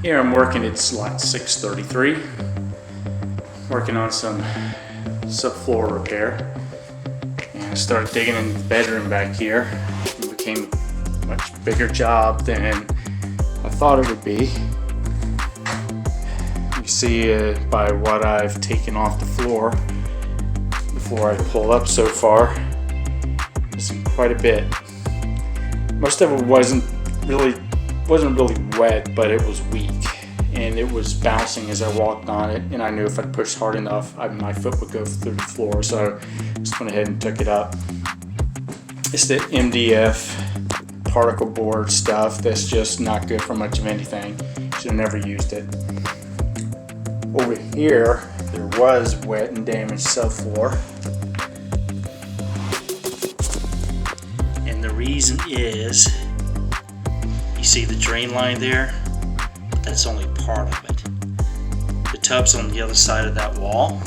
Here I'm working, it's like 6:33. Working on some subfloor repair. And I started digging in the bedroom back here. It became a much bigger job than I thought it would be. You see by what I've taken off the floor before I pull up so far, it's quite a bit. Most of it wasn't really wet, but it was weak, and it was bouncing as I walked on it, and I knew if I pushed hard enough, my foot would go through the floor, so I just went ahead and took it up. It's the MDF particle board stuff that's just not good for much of anything. Should have never used it. Over here, there was wet and damaged subfloor. And the reason is, you see the drain line there? But that's only part of it. The tub's on the other side of that wall.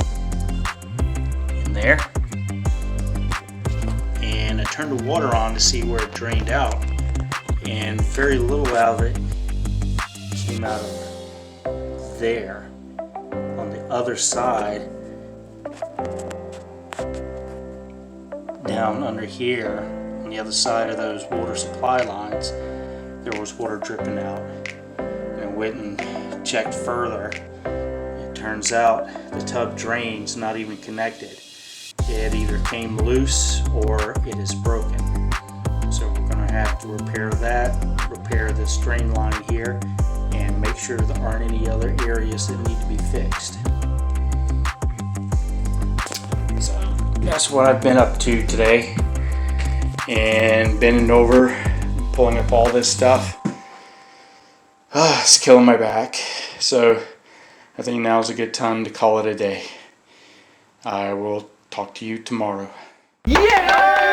In there. And I turned the water on to see where it drained out. And very little out of it came out of there. On the other side, down under here, on the other side of those water supply lines, there was water dripping out. And I went and checked further. It turns out the tub drain's not even connected. It either came loose or it is broken. So we're going to have to repair that, repair this drain line here, and make sure there aren't any other areas that need to be fixed. So that's what I've been up to today, and bending over, pulling up all this stuff. It's killing my back, so I think now is a good time to call it a day. I will talk to you tomorrow. Yeah!